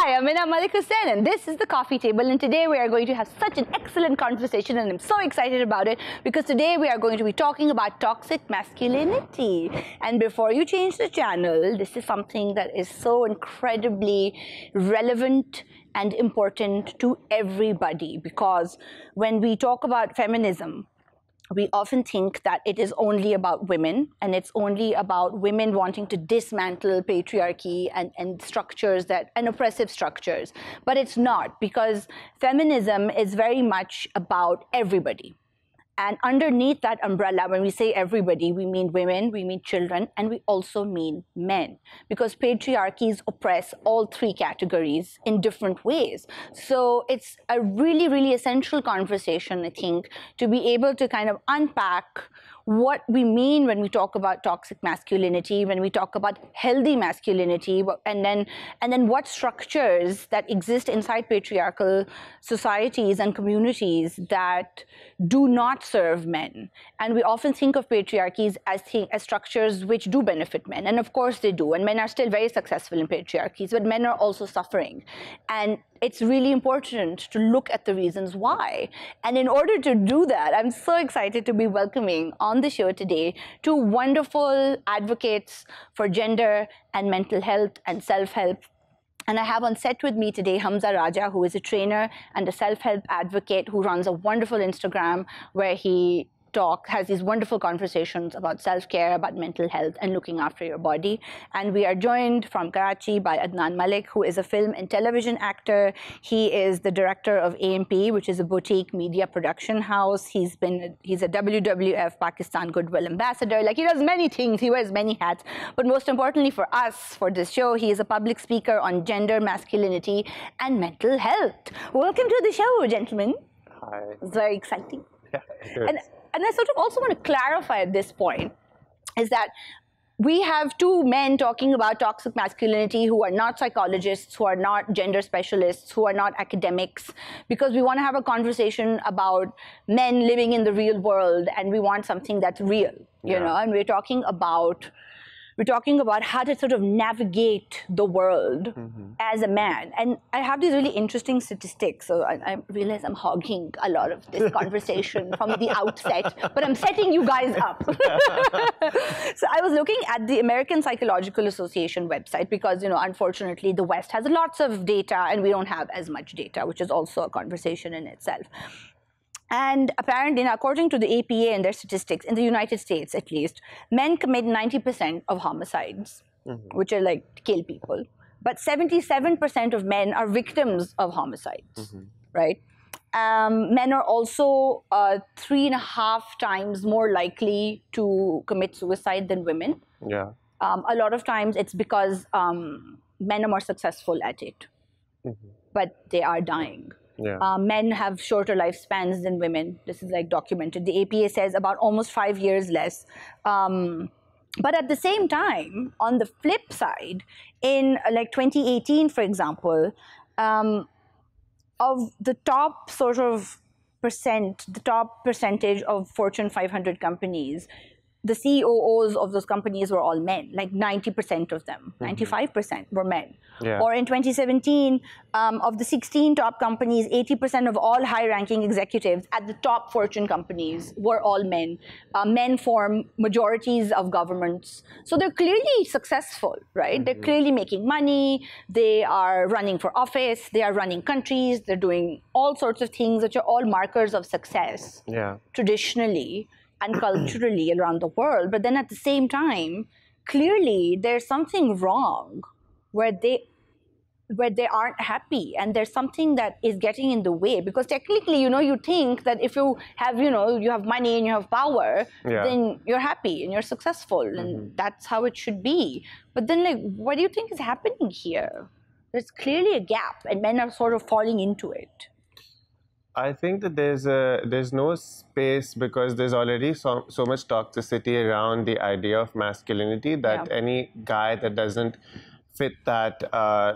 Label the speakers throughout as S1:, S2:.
S1: Hi, I'm Mina Malik Hussain, and this is The Coffee Table, and today we are going to have such an excellent conversation, and I'm so excited about it because today we are going to be talking about toxic masculinity. And before you change the channel, this is something that is so incredibly relevant and important to everybody, because when we talk about feminism, we often think that it is only about women, and it's only about women wanting to dismantle patriarchy and structures and oppressive structures. But it's not, because feminism is very much about everybody. And underneath that umbrella, when we say everybody, we mean women, we mean children, and we also mean men. Because patriarchies oppress all three categories in different ways. So it's a really, really essential conversation, I think, to be able to kind of unpack what we mean when we talk about toxic masculinity, when we talk about healthy masculinity, and then what structures that exist inside patriarchal societies and communities that do not serve men. And we often think of patriarchies as structures which do benefit men, and of course they do, and men are still very successful in patriarchies, but men are also suffering. And it's really important to look at the reasons why. And in order to do that, I'm so excited to be welcoming on the show today two wonderful advocates for gender and mental health and self-help. And I have on set with me today Humzah Raja, who is a trainer and a self-help advocate who runs a wonderful Instagram where he has these wonderful conversations about self-care, about mental health, and looking after your body. And we are joined from Karachi by Adnan Malik, who is a film and television actor. He is the director of AMP, which is a boutique media production house. He's a WWF Pakistan Goodwill Ambassador. Like, he does many things, he wears many hats. But most importantly for us, for this show, he is a public speaker on gender, masculinity, and mental health. Welcome to the show, gentlemen.
S2: Hi.
S1: It's very exciting.
S2: Yeah,
S1: And I sort of also want to clarify at this point is that we have two men talking about toxic masculinity who are not psychologists, who are not gender specialists, who are not academics, because we want to have a conversation about men living in the real world, and we want something that's real, you know, and we're talking about how to sort of navigate the world as a man. And I have these really interesting statistics. So I realize I'm hogging a lot of this conversation from the outset, but I'm setting you guys up. So I was looking at the American Psychological Association website because, you know, unfortunately, the West has lots of data and we don't have as much data, which is also a conversation in itself. And apparently, according to the APA and their statistics, in the United States at least, men commit 90% of homicides, which are like to kill people. But 77% of men are victims of homicides, right? Men are also 3.5 times more likely to commit suicide than women.
S2: Yeah.
S1: A lot of times it's because men are more successful at it, but they are dying.
S2: Yeah.
S1: Men have shorter lifespans than women. This is like documented. The APA says about almost 5 years less. But at the same time, on the flip side, in like 2018, for example, of the top sort of the top percentage of Fortune 500 companies, the COOs of those companies were all men, like 90% of them, 95% were men.
S2: Yeah.
S1: Or in 2017, of the 16 top companies, 80% of all high-ranking executives at the top Fortune companies were all men. Men form majorities of governments. So they're clearly successful, right? They're clearly making money. They are running for office. They are running countries. They're doing all sorts of things which are all markers of success, traditionally and culturally around the world. But then at the same time, clearly there's something wrong where they aren't happy, and there's something that is getting in the way. Because technically, you know, you think that if you have, you know, you have money and you have power, then you're happy and you're successful, and that's how it should be. But then, like, what do you think is happening here? There's clearly a gap, and men are sort of falling into it.
S2: I think that there's no space because there's already so much toxicity around the idea of masculinity that any guy that doesn't fit that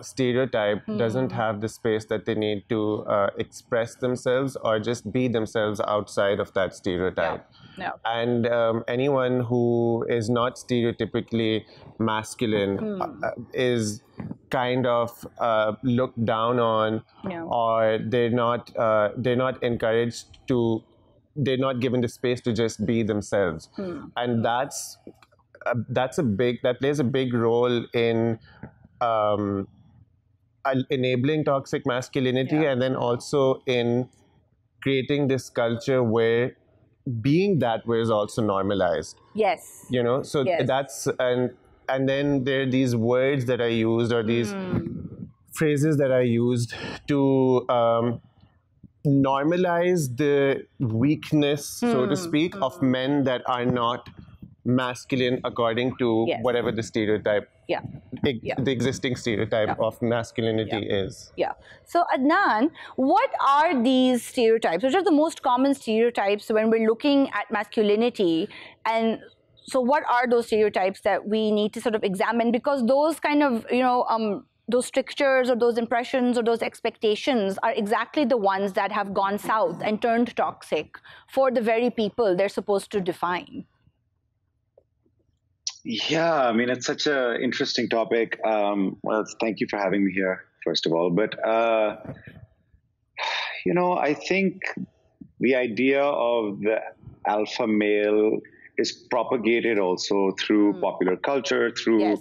S2: stereotype doesn't have the space that they need to express themselves or just be themselves outside of that stereotype.
S1: Yeah.
S2: And anyone who is not stereotypically masculine is kind of looked down on, or they're not encouraged to. They're not given the space to just be themselves, and that plays a big role in enabling toxic masculinity, and then also in creating this culture where being that way is also normalized.
S1: Yes.
S2: You know, so that's and then there are these words that are used, or these phrases that are used to normalize the weakness, so to speak, of men that are not masculine according to whatever the stereotype, the existing stereotype of masculinity is.
S1: Yeah. So Adnan, what are these stereotypes? Which are the most common stereotypes when we're looking at masculinity? And so what are those stereotypes that we need to sort of examine? Because those kind of, those strictures or those impressions or those expectations are exactly the ones that have gone south and turned toxic for the very people they're supposed to define.
S3: Yeah, I mean, it's such an interesting topic. Well, thank you for having me here, first of all. But, I think the idea of the alpha male is propagated also through popular culture, through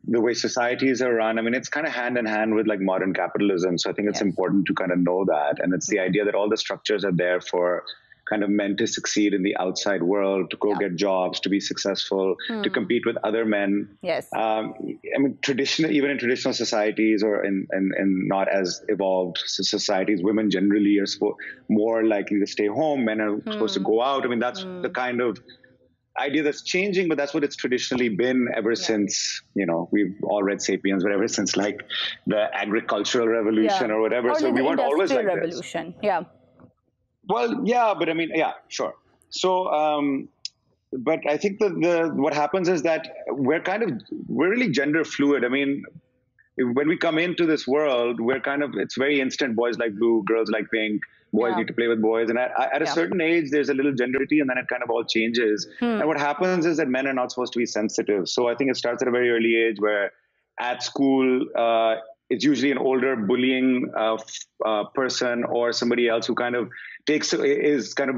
S3: the way societies are run. I mean, it's kind of hand in hand with like modern capitalism. So I think it's important to kind of know that. And it's the idea that all the structures are there for kind of men to succeed in the outside world, to go get jobs, to be successful, to compete with other men.
S1: Yes.
S3: I mean, even in traditional societies or in not as evolved societies, women generally are more likely to stay home. Men are supposed to go out. I mean, that's the kind of idea that's changing, but that's what it's traditionally been ever since, we've all read Sapiens, but ever since like the agricultural revolution or whatever.
S1: Or
S3: so we weren't always like
S1: revolution.
S3: this. Yeah. Well, yeah, but I mean, yeah, sure. So, but I think what happens is that we're really gender fluid. I mean, when we come into this world, it's very instant. Boys like blue, girls like pink. Boys need to play with boys. And at a certain age, there's a little genderity, and then it kind of all changes. And what happens is that men are not supposed to be sensitive. So I think it starts at a very early age where at school, it's usually an older bullying person or somebody else who kind of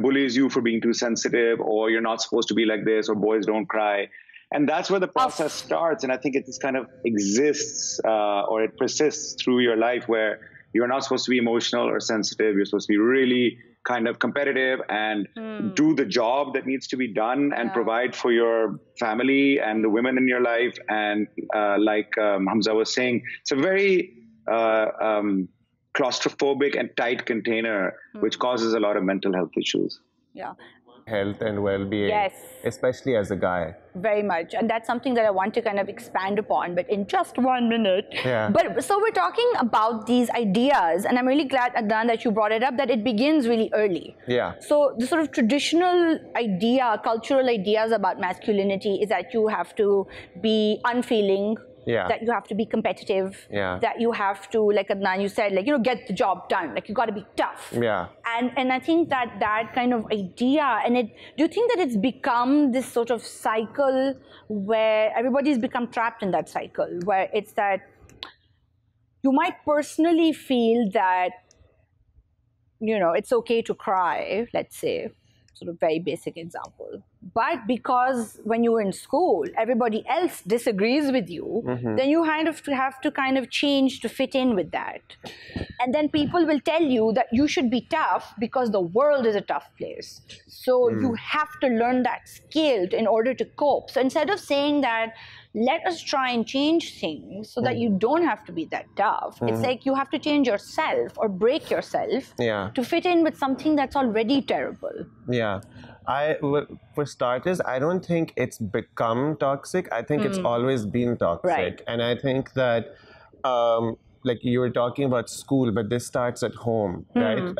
S3: bullies you for being too sensitive, or you're not supposed to be like this, or boys don't cry. And that's where the process starts. And I think it just kind of exists or it persists through your life, where you're not supposed to be emotional or sensitive. You're supposed to be really kind of competitive and do the job that needs to be done and provide for your family and the women in your life. And like Humzah was saying, it's a very claustrophobic and tight container, which causes a lot of mental health issues.
S1: Yeah.
S2: Health and well-being, especially as a guy.
S1: Very much. And that's something that I want to kind of expand upon, but in just 1 minute. But so we're talking about these ideas, and I'm really glad, Adnan, that you brought it up, that it begins really early. So the sort of traditional idea, cultural ideas about masculinity is that you have to be unfeeling, that you have to be competitive, that you have to, like Adnan, you said, like, get the job done, like you got to be tough. And I think that kind of idea, and do you think that it's become this sort of cycle where everybody's become trapped in that cycle, where it's that you might personally feel that, it's okay to cry, let's say, sort of very basic example. But because when you're in school, everybody else disagrees with you, then you have to kind of change to fit in with that. And then people will tell you that you should be tough because the world is a tough place. So you have to learn that skill in order to cope. So instead of saying that, let us try and change things so that you don't have to be that tough. It's like you have to change yourself or break yourself to fit in with something that's already terrible.
S2: For starters, I don't think it's become toxic. I think it's always been toxic. And I think that, like you were talking about school, but this starts at home, right?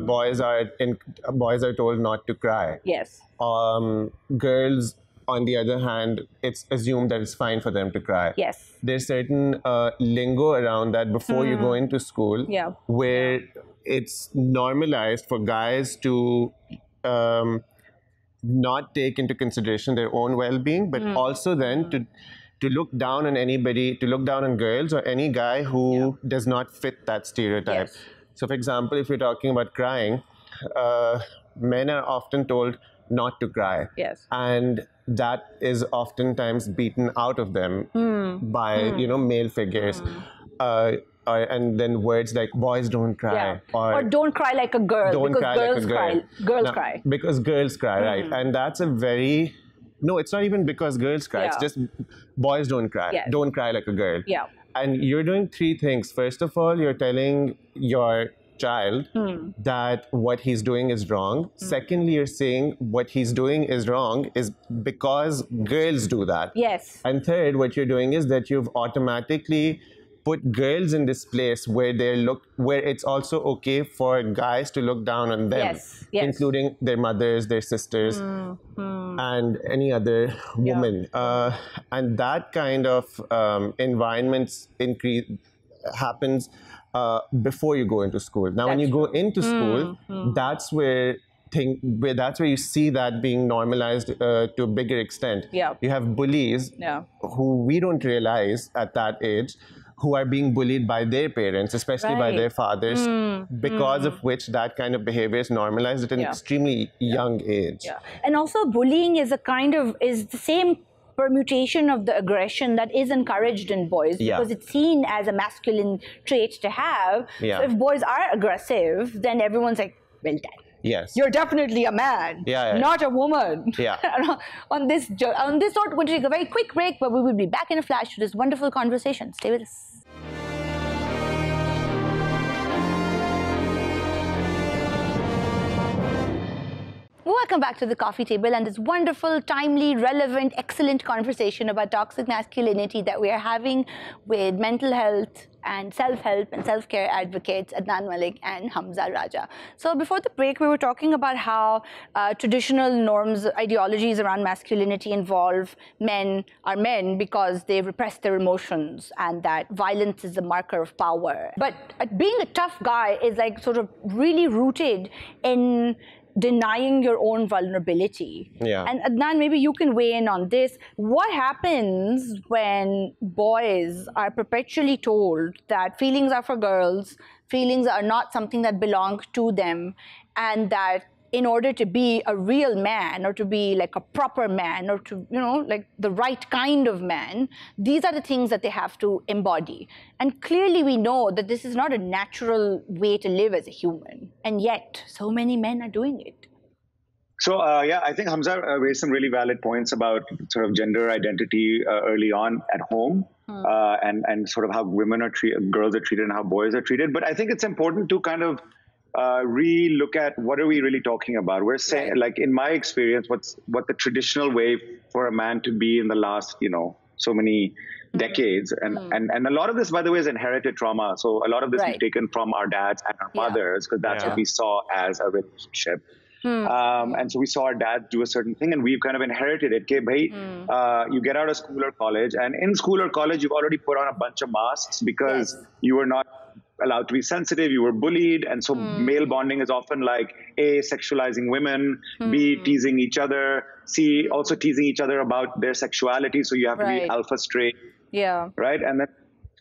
S2: Boys are told not to cry.
S1: Yes.
S2: Girls on the other hand, it's assumed that it's fine for them to cry.
S1: Yes.
S2: There's certain lingo around that before you go into school, where it's normalized for guys to not take into consideration their own well-being, but also then to look down on anybody, to look down on girls or any guy who does not fit that stereotype.
S1: Yes.
S2: So, for example, if you're talking about crying, men are often told not to cry.
S1: Yes.
S2: And that is oftentimes beaten out of them by, male figures. And then words like boys don't cry.
S1: Or don't cry like a girl, because girls cry. Girls cry.
S2: Because girls cry, right. And that's a very... No, it's not even because girls cry. It's just boys don't cry.
S1: Yes.
S2: Don't cry like a girl.
S1: Yeah.
S2: And you're doing three things. First of all, you're telling your child that what he's doing is wrong. Secondly, you're saying what he's doing is wrong is because girls do that.
S1: Yes.
S2: And third, what you're doing is that you've automatically put girls in this place where where it's also okay for guys to look down on them, including their mothers, their sisters, and any other woman. And that kind of environment happens before you go into school. Now, when you go into school, that's where you see that being normalized to a bigger extent. You have bullies who we don't realize at that age, who are being bullied by their parents, especially by their fathers, because of which that kind of behavior is normalized at an extremely young age.
S1: And also bullying is the same permutation of the aggression that is encouraged in boys, because it's seen as a masculine trait to have. So if boys are aggressive, then everyone's like, well done.
S2: Yes.
S1: You're definitely a man, not a woman. On this note, we're going to take a very quick break, but we will be back in a flash to this wonderful conversation. Stay with us. Welcome back to the coffee table and this wonderful, timely, relevant, excellent conversation about toxic masculinity that we are having with mental health and self-help and self-care advocates Adnan Malik and Humzah Raja. So before the break, we were talking about how traditional norms, ideologies around masculinity involve men are men because they repress their emotions and that violence is a marker of power. But being a tough guy is like sort of really rooted in denying your own vulnerability. And Adnan, maybe you can weigh in on this. What happens when boys are perpetually told that feelings are for girls, feelings are not something that belong to them, and that in order to be a real man or to be like a proper man or to, like the right kind of man, these are the things that they have to embody. And clearly we know that this is not a natural way to live as a human. And yet so many men are doing it.
S3: So, I think Humzah raised some really valid points about sort of gender identity early on at home and sort of how women are treated, girls are treated and how boys are treated. But I think it's important to kind of re-look at what are we really talking about. We're saying, like in my experience, what the traditional way for a man to be in the last, so many decades. And a lot of this, by the way, is inherited trauma. So a lot of this is taken from our dads and our mothers, because that's what we saw as a relationship. And so we saw our dads do a certain thing and we've kind of inherited it. Okay, bhai, you get out of school or college, and in school or college, you've already put on a bunch of masks because you were not allowed to be sensitive, you were bullied. And so male bonding is often like A, sexualizing women, B, teasing each other, C, also teasing each other about their sexuality. So you have to be alpha straight. Right. And then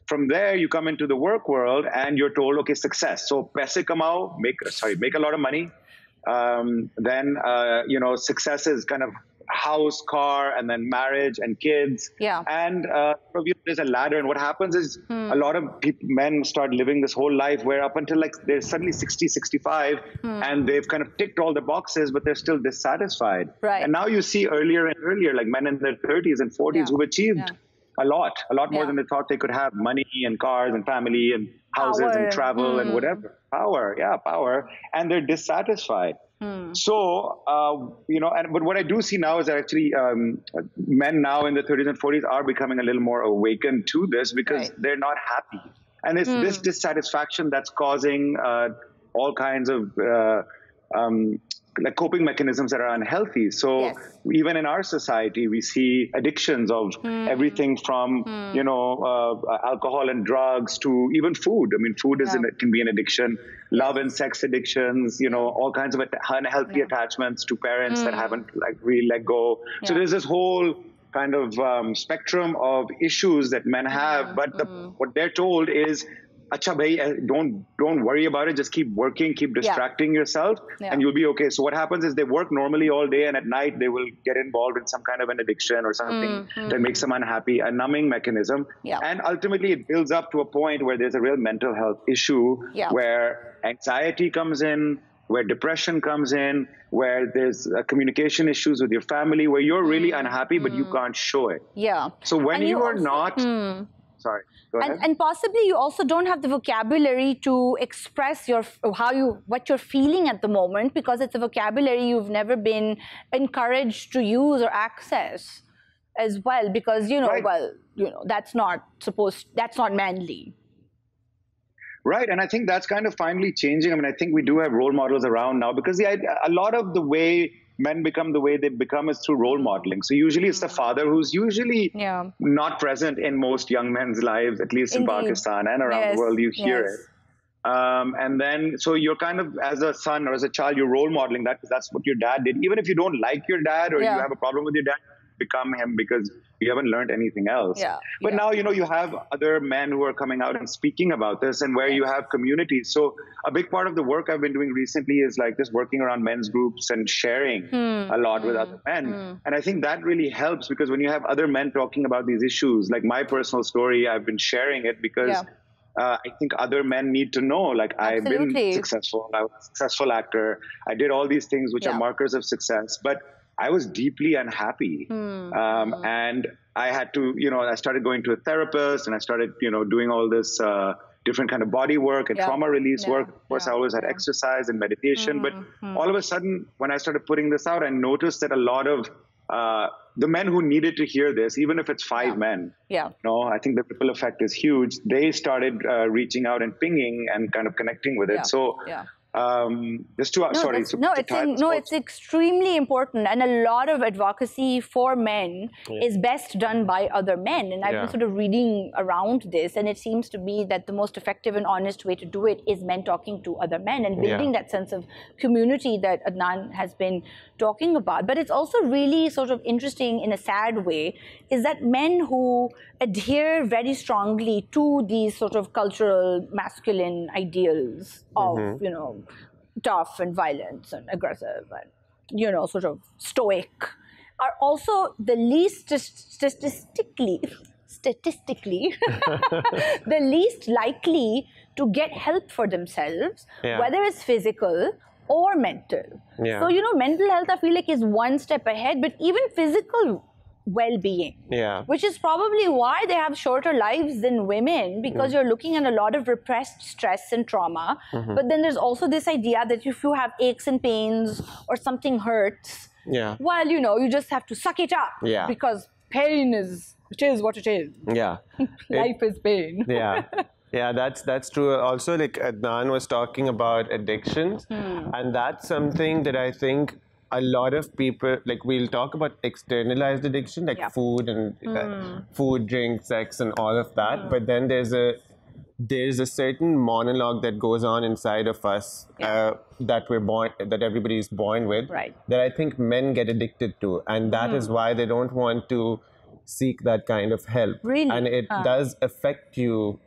S3: from there, you come into the work world and you're told, okay, success. So paise kamao, make a lot of money. Then, success is kind of house, car, and then marriage and kids. And there's a ladder. And what happens is a lot of men start living this whole life where up until like they're suddenly 60, 65, and they've kind of ticked all the boxes, but they're still dissatisfied. And now you see earlier and earlier, like men in their 30s and 40s who've achieved a lot more than they thought they could have: money and cars and family and houses and travel and whatever. Power. And they're dissatisfied. So, but what I do see now is that actually men now in the 30s and 40s are becoming a little more awakened to this because they're not happy. And it's this dissatisfaction that's causing all kinds of like coping mechanisms that are unhealthy. So even in our society, we see addictions of everything from alcohol and drugs to even food. I mean, food can be an addiction. Love and sex addictions. All kinds of unhealthy attachments to parents that haven't like really let go. So there's this whole kind of spectrum of issues that men have, but what they're told is, "Acha bhai, don't worry about it. Just keep working, keep distracting yourself, and you'll be okay." So what happens is they work normally all day, and at night they will get involved in some kind of an addiction or something that makes them unhappy, a numbing mechanism, and ultimately it builds up to a point where there's a real mental health issue, where anxiety comes in, where depression comes in, where there's communication issues with your family, where you're really unhappy, but you can't show it.
S1: Yeah.
S3: So when you are not... Sorry, go ahead.
S1: And possibly you also don't have the vocabulary to express what you're feeling at the moment, because it's a vocabulary you've never been encouraged to use or access as well, because, that's not manly.
S3: Right, and I think that's kind of finally changing. I mean, I think we do have role models around now, because a lot of the way men become the way they become is through role modeling. So usually it's the father who's usually not present in most young men's lives, at least in Pakistan and around the world, you hear it. And then, so you're kind of, as a son or as a child, you're role modeling that, because that's what your dad did. Even if you don't like your dad or you have a problem with your dad, become him because you haven't learned anything else. But now, you have other men who are coming out and speaking about this, and where you have communities. So a big part of the work I've been doing recently is like this, working around men's groups and sharing a lot with other men. And I think that really helps, because when you have other men talking about these issues, like my personal story, I've been sharing it because I think other men need to know, like, I've been successful, I was a successful actor, I did all these things which are markers of success, but I was deeply unhappy. And I had to, I started going to a therapist, and I started, doing all this different kind of body work and trauma release work. Of course, I always had exercise and meditation. But all of a sudden, when I started putting this out, I noticed that a lot of the men who needed to hear this, even if it's 5 men, I think the ripple effect is huge. They started reaching out and pinging and kind of connecting with it. So
S1: it's extremely important, and a lot of advocacy for men is best done by other men, and I've been sort of reading around this, and it seems to be that the most effective and honest way to do it is men talking to other men and building that sense of community that Adnan has been talking about. But it's also really sort of interesting in a sad way is that men who adhere very strongly to these sort of cultural masculine ideals of, tough and violent and aggressive and, sort of stoic, are also the least statistically the least likely to get help for themselves, whether it's physical or mental. So, mental health, I feel like, is one step ahead, but even physical well-being, which is probably why they have shorter lives than women, because you're looking at a lot of repressed stress and trauma. But then there's also this idea that if you have aches and pains or something hurts, well, you just have to suck it up, because pain is what it is. Life is pain.
S2: Yeah, that's true. Also, like Adnan was talking about addictions, and that's something that I think a lot of people, like, we'll talk about externalized addiction, like food and food, drink, sex, and all of that. But then there's a certain monologue that goes on inside of us that everybody is born with, that I think men get addicted to, and that is why they don't want to seek that kind of help.
S1: Really?
S2: And it does affect you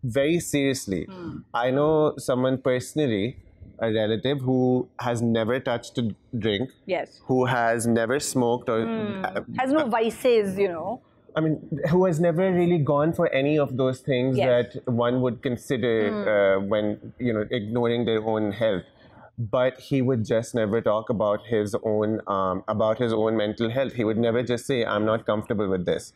S2: very seriously. I know someone personally, a relative, who has never touched a drink, who has never smoked or
S1: has no vices,
S2: I mean, who has never really gone for any of those things that one would consider when, ignoring their own health. But he would just never talk about his own mental health. He would never just say, "I'm not comfortable with this."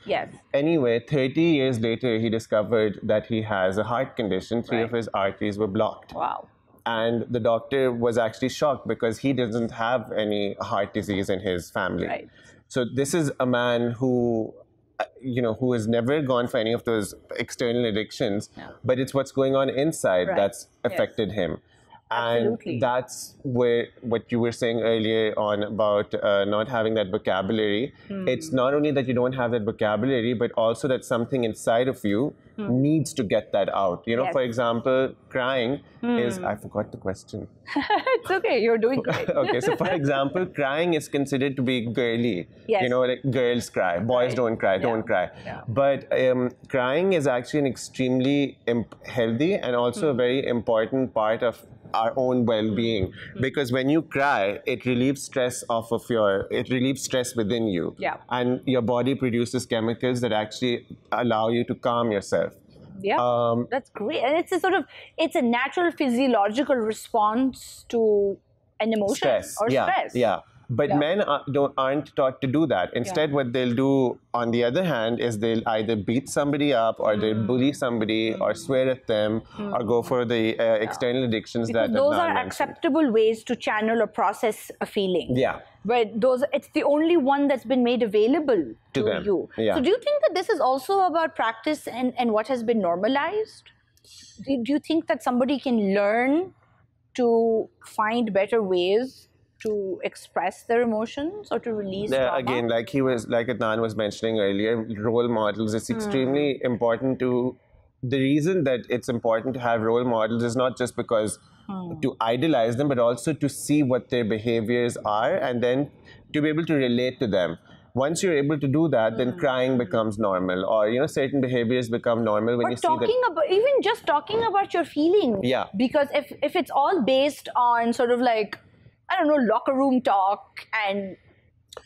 S2: Anyway, 30 years later, he discovered that he has a heart condition. 3 of his arteries were blocked.
S1: Wow.
S2: And the doctor was actually shocked, because he doesn't have any heart disease in his family. So this is a man who, who has never gone for any of those external addictions, but it's what's going on inside that's affected him.
S1: Absolutely.
S2: And that's where what you were saying earlier on about not having that vocabulary. It's not only that you don't have that vocabulary, but also that something inside of you needs to get that out. You know,
S1: Yes.
S2: for example, crying is, I forgot the question.
S1: It's okay, you're doing great.
S2: Okay, so for example, crying is considered to be girly.
S1: Yes.
S2: You know, like girls cry, boys
S1: Right.
S2: don't cry,
S1: Yeah.
S2: don't cry.
S1: Yeah.
S2: But crying is actually an extremely healthy and also a very important part of our own well-being, because when you cry, it relieves stress it relieves stress within you.
S1: Yeah.
S2: And your body produces chemicals that actually allow you to calm yourself.
S1: Yeah, that's great. And it's a natural physiological response to an emotion
S2: Stress.
S1: or
S2: Yeah.
S1: stress.
S2: Yeah. But
S1: Yeah.
S2: men aren't taught to do that. Instead, what they'll do, on the other hand, is they'll either beat somebody up, or they'll bully somebody, or swear at them, or go for the external addictions
S1: Because
S2: that
S1: those
S2: Adnan
S1: are
S2: mentioned.
S1: acceptable ways to channel or process a feeling.
S2: Yeah.
S1: But it's the only one that's been made available to
S2: them.
S1: you.
S2: Yeah.
S1: So do you think that this is also about practice and what has been normalized? Do you think that somebody can learn to find better ways to express their emotions or to release trauma?
S2: Again, like Adnan was mentioning earlier, role models. It's extremely important to. The reason that it's important to have role models is not just because to idolize them, but also to see what their behaviors are, and then to be able to relate to them. Once you're able to do that, then crying becomes normal, or certain behaviors become normal when
S1: Or
S2: you see that.
S1: even just talking about your feelings.
S2: Yeah.
S1: Because if it's all based on sort of like, I don't know, locker room talk, and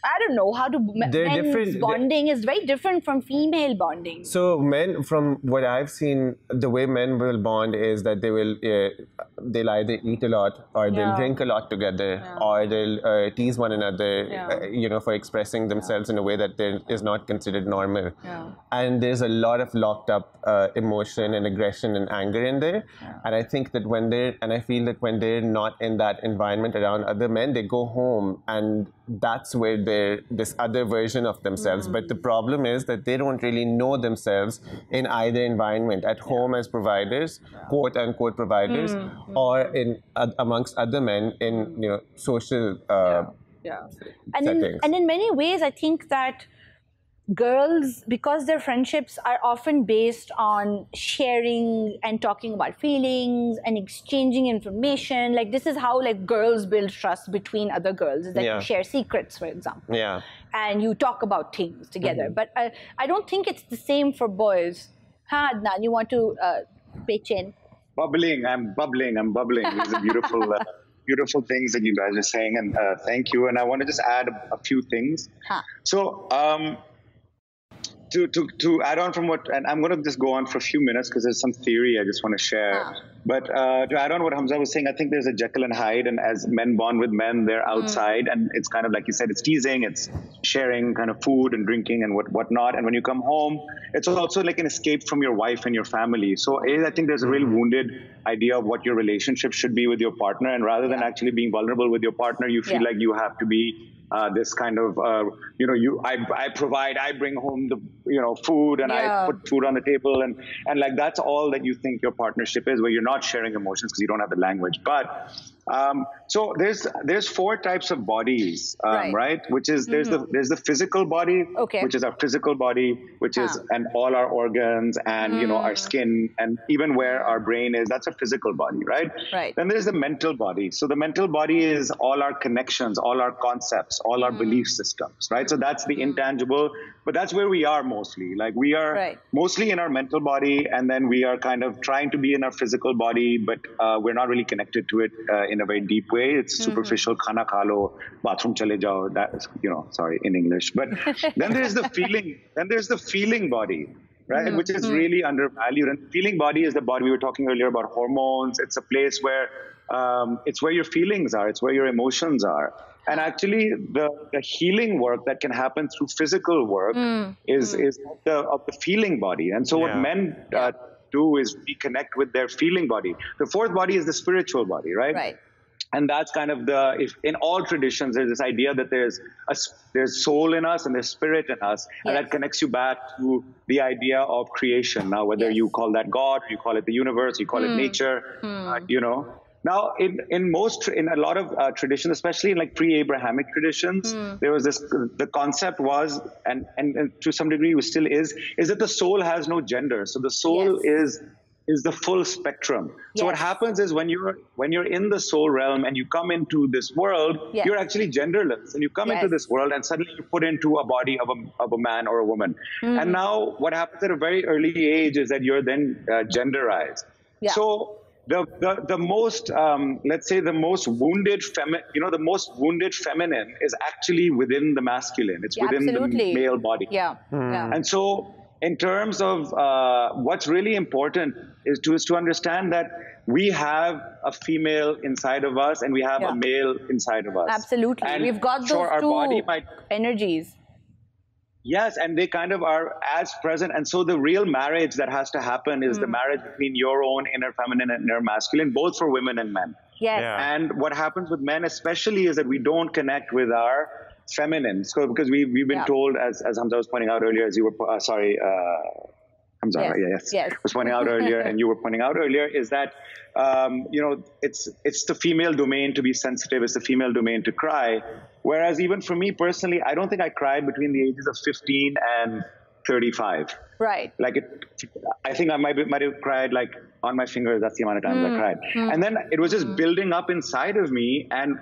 S1: I don't know how to
S2: They're
S1: men's
S2: different.
S1: bonding is very different from female bonding.
S2: So men, from what I've seen, the way men will bond is that they'll either eat a lot, or they'll drink a lot together, or they'll tease one another, for expressing themselves in a way that is not considered normal.
S1: Yeah.
S2: And there's a lot of locked up emotion and aggression and anger in there. And I think that I feel that when they're not in that environment around other men, they go home, and that's where they're this other version of themselves. But the problem is that they don't really know themselves in either environment, at home as providers, quote unquote providers, or in amongst other men in social settings.
S1: And in many ways, I think that girls, because their friendships are often based on sharing and talking about feelings and exchanging information, like this is how like girls build trust between other girls, is that you share secrets, for example.
S2: Yeah.
S1: And you talk about things together. But I don't think it's the same for boys. Adnan, you want to pitch in?
S3: I'm bubbling. These are beautiful, beautiful things that you guys are saying, and thank you. And I want to just add a few things. So, to add on from what, and I'm going to just go on for a few minutes because there's some theory I just want to share. But to add on what Humzah was saying, I think there's a Jekyll and Hyde, and as men bond with men, they're outside, and it's kind of like you said, it's teasing, it's sharing kind of food and drinking and whatnot. And when you come home, it's also like an escape from your wife and your family. So I think there's a really wounded idea of what your relationship should be with your partner, and rather than actually being vulnerable with your partner, you feel like you have to be this kind of, I provide, I bring home the, food, and I put food on the table, and like that's all that you think your partnership is, where you're not sharing emotions because you don't have the language. But so there's 4 types of bodies, right? Which is there's the physical body, which is our physical body, which is and all our organs and our skin and even where our brain is. That's a physical body, right? Then there's the mental body. So the mental body is all our connections, all our concepts, all our belief systems, right? So that's the intangible, but that's where we are mostly. Like we are mostly in our mental body, and then we are kind of trying to be in our physical body, but we're not really connected to it in a very deep way. It's superficial, khana kha lo, bathroom chale jao, that is, sorry, in English. But then there's the feeling, body, right? Which is really undervalued. And feeling body is the body we were talking earlier about hormones. It's a place where it's where your feelings are. It's where your emotions are. And actually, the healing work that can happen through physical work is of the feeling body. And so what men do is reconnect with their feeling body. The 4th body is the spiritual body, right? And that's kind of in all traditions, there's this idea that there's soul in us and there's spirit in us, and that connects you back to the idea of creation. Now, whether you call that God, or you call it the universe, you call it nature, Now, in a lot of traditions, especially in like pre-Abrahamic traditions, there was the concept was, and to some degree still is that the soul has no gender. So the soul is the full spectrum. So what happens is when you're in the soul realm and you come into this world, you're actually genderless, and you come into this world and suddenly you're put into a body of a man or a woman. And now what happens at a very early age is that you're then genderized. So the most let's say the most wounded the most wounded feminine is actually within the masculine. It's within the male body. And so in terms of what's really important is to understand that we have a female inside of us and we have a male inside of us.
S1: Absolutely. And we've got those two energies.
S3: Yes, and they kind of are as present. And so the real marriage that has to happen is the marriage between your own inner feminine and inner masculine, both for women and men. And what happens with men especially is that we don't connect with our feminine. So because we've been told, as Humzah was pointing out earlier, as you were, Humzah, was pointing out earlier, and you were pointing out earlier, is that, it's the female domain to be sensitive, it's the female domain to cry. Whereas even for me personally, I don't think I cried between the ages of 15 and 35.
S1: Like
S3: I think I might have cried like on my fingers. That's the amount of times I cried. And then it was just building up inside of me. And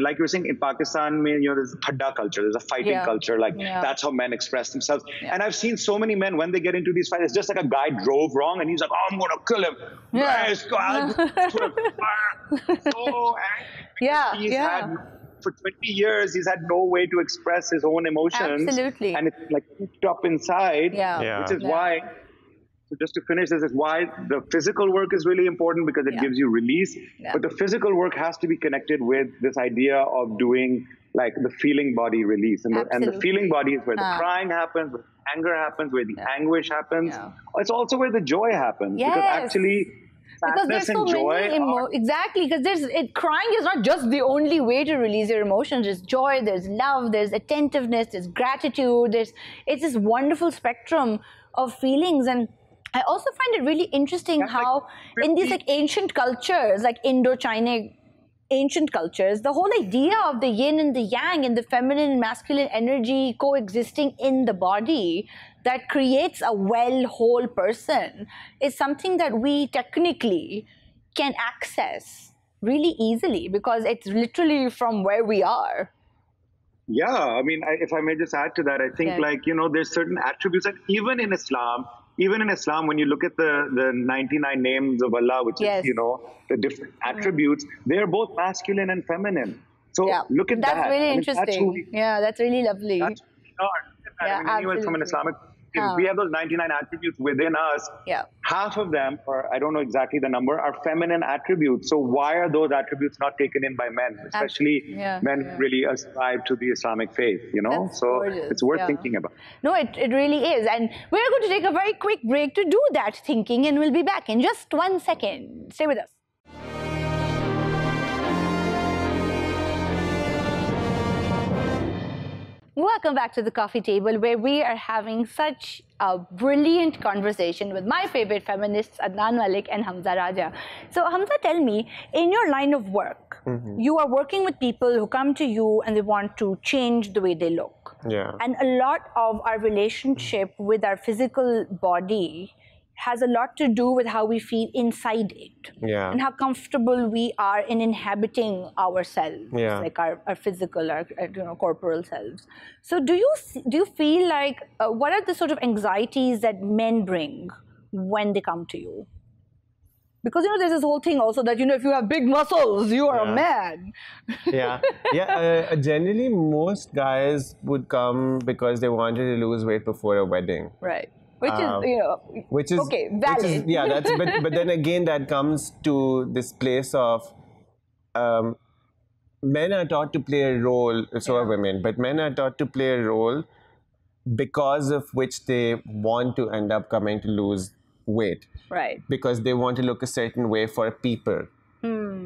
S3: like you were saying, in Pakistan, there's a thadda culture, there's a fighting culture. Like that's how men express themselves. And I've seen so many men when they get into these fights, it's just like a guy drove wrong and he's like, oh, I'm going to kill him. So angry. Had, for 20 years, he's had no way to express his own emotions. And it's like cooped up inside, which is why, so just to finish, this is why the physical work is really important, because it gives you release. But the physical work has to be connected with this idea of doing like the feeling body release. And the feeling body is where the crying happens, where the anger happens, where the anguish happens. It's also where the joy happens. Because actually,
S1: because there's so many exactly, because crying is not just the only way to release your emotions. There's joy, there's love, there's attentiveness, there's gratitude, it's this wonderful spectrum of feelings. And I also find it really interesting how in these like ancient cultures, like Indo-China ancient cultures, the whole idea of the yin and the yang and the feminine and masculine energy coexisting in the body that creates a whole person is something that we technically can access really easily, because it's literally from where we are.
S3: Yeah, I mean, if I may just add to that, I think there's certain attributes that even in Islam, when you look at the 99 names of Allah, which is, the different attributes, they're both masculine and feminine. So look at that.
S1: That's really interesting. That's really lovely.
S3: That's anyone from an Islamic, we have those 99 attributes within us. Half of them, or I don't know exactly the number, are feminine attributes. So why are those attributes not taken in by men, especially men who really ascribe to the Islamic faith,
S1: That's
S3: so
S1: gorgeous.
S3: It's worth thinking about.
S1: No, it really is. And we're going to take a very quick break to do that thinking, and we'll be back in just 1 second. Stay with us. Welcome back to the coffee table, where we are having such a brilliant conversation with my favorite feminists, Adnan Malik and Humzah Raja. So Humzah, tell me, in your line of work, you are working with people who come to you and they want to change the way they look. And a lot of our relationship with our physical body has a lot to do with how we feel inside it, and how comfortable we are in inhabiting ourselves, like our physical, our corporal selves. So do you feel like what are the sort of anxieties that men bring when they come to you? Because there's this whole thing also that if you have big muscles, you are a man.
S2: Generally, most guys would come because they wanted to lose weight before a wedding.
S1: Right. Which is okay, valid.
S2: But then again, that comes to this place of men are taught to play a role, so are women, but men are taught to play a role because of which they want to end up coming to lose weight.
S1: Right.
S2: Because they want to look a certain way for people.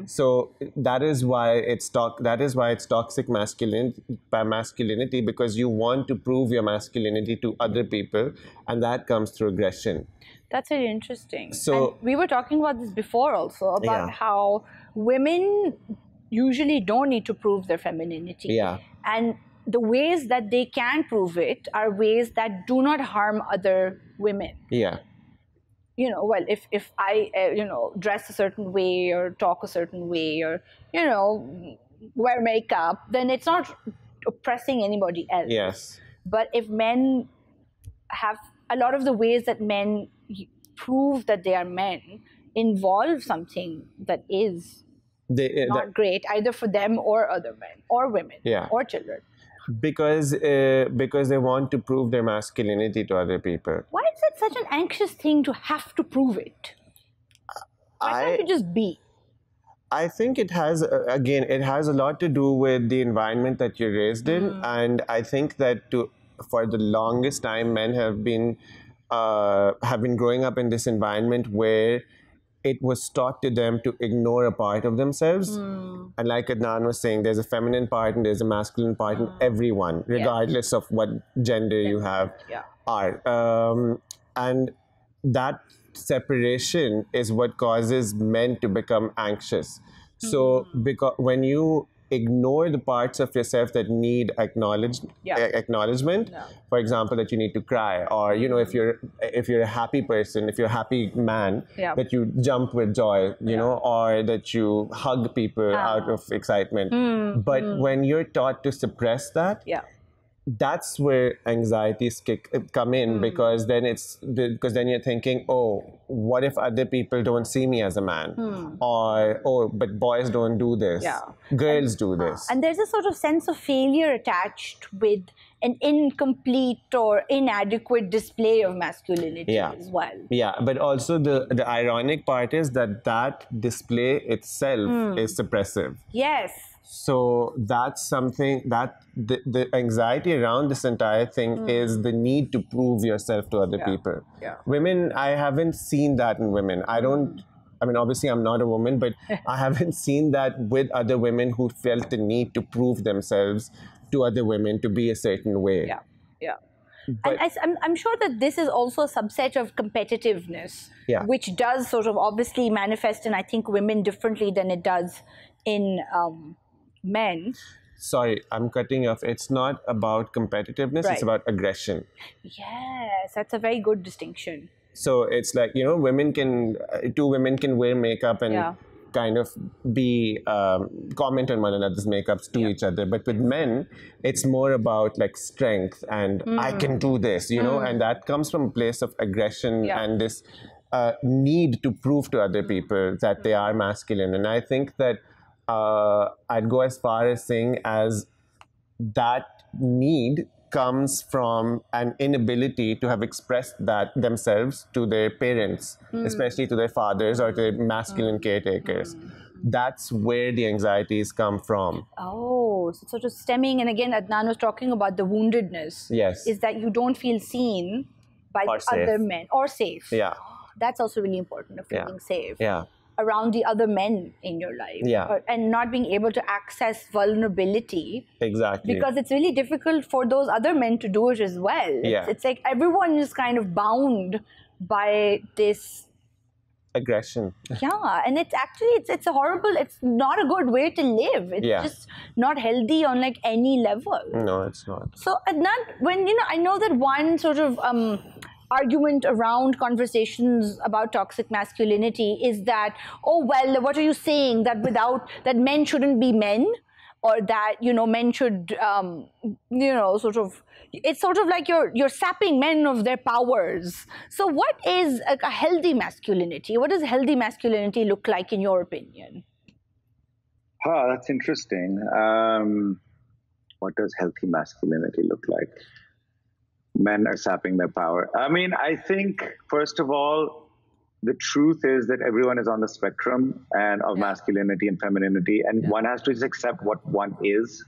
S2: So that is why it's toxic masculinity, because you want to prove your masculinity to other people, and that comes through aggression.
S1: That's very interesting.
S2: So
S1: and we were talking about this before also, about how women usually don't need to prove their femininity.
S2: Yeah.
S1: And the ways that they can prove it are ways that do not harm other women.
S2: Yeah.
S1: Well, if I, dress a certain way or talk a certain way or, wear makeup, then it's not oppressing anybody else.
S2: Yes.
S1: But if men have a lot of the ways that men prove that they are men involve something that is not great either for them or other men or women or children.
S2: Because they want to prove their masculinity to other people.
S1: Why is it such an anxious thing to have to prove it? Why can't you just be?
S2: I think it has a lot to do with the environment that you're raised in, and I think that for the longest time, men have been growing up in this environment where it was taught to them to ignore a part of themselves. And like Adnan was saying, there's a feminine part and there's a masculine part in everyone, regardless of what gender you have are. And that separation is what causes men to become anxious. So because when you ignore the parts of yourself that need acknowledgement, for example, that you need to cry, or if you're a happy person, if you're a happy man, that you jump with joy, or that you hug people out of excitement. But when you're taught to suppress that, that's where anxieties come in, because then you're thinking, oh, what if other people don't see me as a man? Or, oh, but boys don't do this. Girls do this.
S1: And there's a sort of sense of failure attached with an incomplete or inadequate display of masculinity as well.
S2: Yeah, but also the ironic part is that display itself is suppressive.
S1: Yes.
S2: So that's something that the anxiety around this entire thing is the need to prove yourself to other people. Women, I haven't seen that in women. I mean, obviously I'm not a woman, but I haven't seen that with other women who felt the need to prove themselves to other women to be a certain way. But,
S1: and I'm sure that this is also a subset of competitiveness, which does sort of obviously manifest in, I think, women differently than it does in men.
S2: Sorry, I'm cutting you off. It's not about competitiveness, it's about aggression.
S1: Yes, that's a very good distinction.
S2: So it's like, two women can wear makeup and kind of be comment on one another's makeups to each other. But with men, it's more about like strength and I can do this, and that comes from a place of aggression and this need to prove to other people that they are masculine. And I think that I'd go as far as saying as that need comes from an inability to have expressed that themselves to their parents, especially to their fathers or to their masculine caretakers. That's where the anxieties come from.
S1: Oh, so sort of stemming, and again, Adnan was talking about the woundedness.
S2: Yes.
S1: Is that you don't feel seen by other men or safe.
S2: Yeah.
S1: That's also really important, of feeling safe.
S2: Yeah.
S1: Around the other men in your life. And not being able to access vulnerability.
S2: Exactly.
S1: Because it's really difficult for those other men to do it as well. It's like everyone is kind of bound by this
S2: aggression.
S1: And it's actually, it's a horrible, it's not a good way to live. It's just not healthy on like any level.
S2: No, it's not.
S1: So Adnan, when, I know that one sort of argument around conversations about toxic masculinity is that, oh, well, what are you saying? That that men shouldn't be men, or that, men should, sort of, it's sort of like you're sapping men of their powers. So what is a healthy masculinity? What does healthy masculinity look like in your opinion?
S3: That's interesting. What does healthy masculinity look like? Men are sapping their power. I mean, I think, first of all, the truth is that everyone is on the spectrum of masculinity and femininity, and one has to just accept what one is.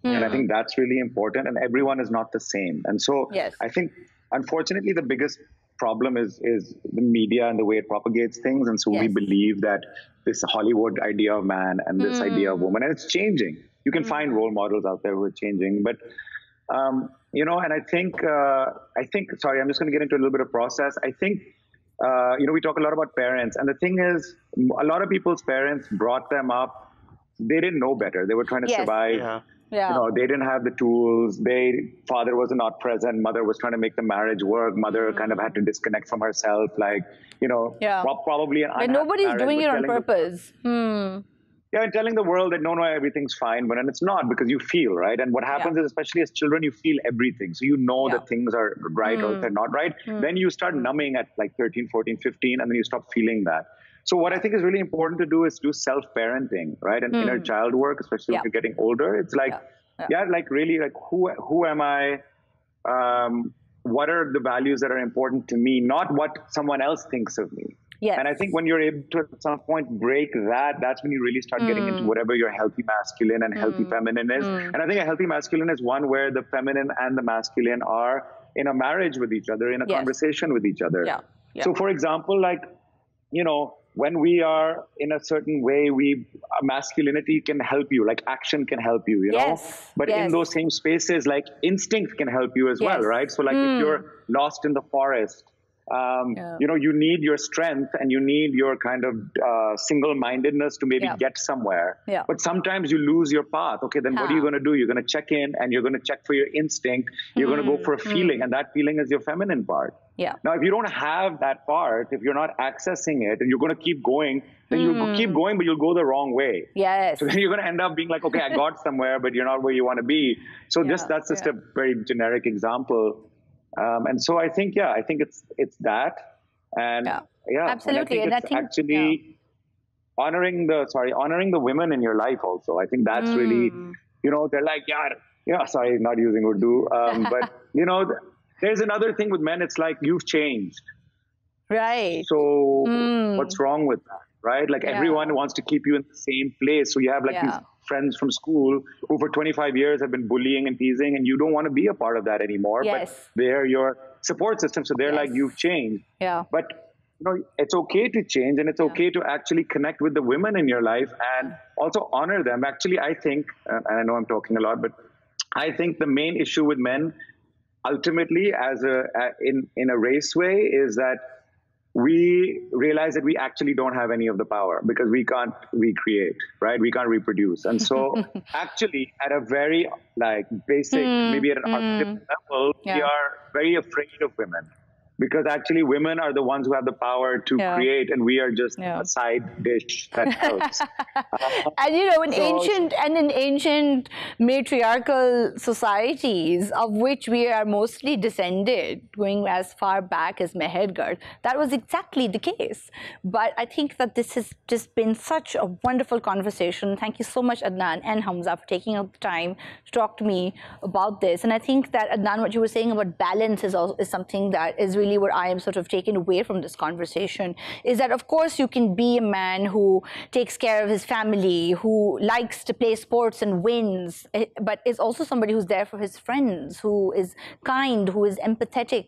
S3: And I think that's really important, and everyone is not the same. And so I think, unfortunately, the biggest problem is the media and the way it propagates things. And so we believe that this Hollywood idea of man and this idea of woman, and it's changing. You can find role models out there who are changing, but you know, and I think, sorry, I'm just going to get into a little bit of process. I think, you know, we talk a lot about parents, and the thing is, a lot of people's parents brought them up. They didn't know better. They were trying to survive. You know, they didn't have the tools. Father was not present. Mother was trying to make the marriage work. Mother kind of had to disconnect from herself. Like, you know, probably an
S1: but nobody's doing it on purpose.
S3: Yeah, and telling the world that no, everything's fine, but and it's not, because you feel, right? And what happens is, especially as children, you feel everything. So you know that things are right or they're not right. Then you start numbing at like 13, 14, 15, and then you stop feeling that. So what I think is really important to do is do self-parenting, right? And inner child work, especially when you're getting older. It's like, like really, like who am I? What are the values that are important to me? Not what someone else thinks of me. And I think when you're able to at some point break that, that's when you really start getting into whatever your healthy masculine and healthy feminine is. And I think a healthy masculine is one where the feminine and the masculine are in a marriage with each other, in a conversation with each other. So for example, like, you know, when we are in a certain way, masculinity can help you, like action can help you, you know? But in those same spaces, like instinct can help you as well, right? So like if you're lost in the forest, you know, you need your strength and you need your kind of single-mindedness to maybe get somewhere. But sometimes you lose your path. Okay, then what are you going to do? You're going to check in and you're going to check for your instinct. You're going to go for a feeling, and that feeling is your feminine part. Now, if you don't have that part, if you're not accessing it and you're going to keep going, then you'll keep going, but you'll go the wrong way. So then you're going to end up being like, okay, I got somewhere, but you're not where you want to be. So that's just a very generic example. And so I think, I think it's that, and
S1: absolutely,
S3: and I think it's actually honoring the women in your life also. I think that's really, you know, they're like, sorry, not using Urdu, but you know, there's another thing with men. It's like, you've changed,
S1: right?
S3: So what's wrong with that, right? Like everyone wants to keep you in the same place. So you have like these friends from school who for 25 years have been bullying and teasing, and you don't want to be a part of that anymore. But they're your support system, so they're like, you've changed. But you know, it's okay to change, and it's okay to actually connect with the women in your life and also honor them. Actually, I think, and I know I'm talking a lot, but I think the main issue with men, ultimately, in a race way, is that we realize that we actually don't have any of the power because we can't recreate, right? We can't reproduce. And so actually at a very like basic, maybe at an archetypal level, we are very afraid of women. Because actually women are the ones who have the power to create, and we are just a side dish that helps.
S1: And you know, in ancient matriarchal societies, of which we are mostly descended, going as far back as Mehergarh, that was exactly the case. But I think that this has just been such a wonderful conversation. Thank you so much, Adnan and Humzah, for taking out the time to talk to me about this. And I think that, Adnan, what you were saying about balance is something that is really what I am sort of taken away from this conversation, is that of course you can be a man who takes care of his family, who likes to play sports and wins, but is also somebody who's there for his friends, who is kind, who is empathetic,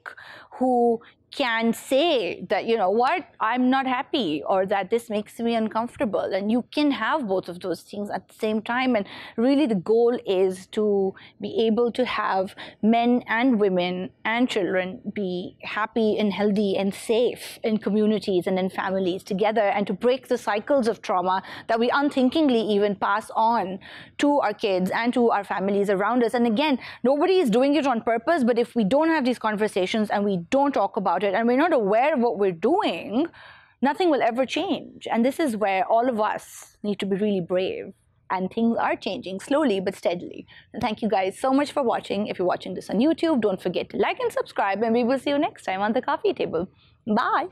S1: who can say that, you know what, I'm not happy, or that this makes me uncomfortable. And you can have both of those things at the same time. And really the goal is to be able to have men and women and children be happy and healthy and safe in communities and in families together, and to break the cycles of trauma that we unthinkingly even pass on to our kids and to our families around us. And again, nobody is doing it on purpose, but if we don't have these conversations and we don't talk about it and we're not aware of what we're doing, nothing will ever change. And this is where all of us need to be really brave. And things are changing slowly but steadily. And thank you guys so much for watching. If you're watching this on YouTube, don't forget to like and subscribe, and we will see you next time on The Coffee Table. Bye.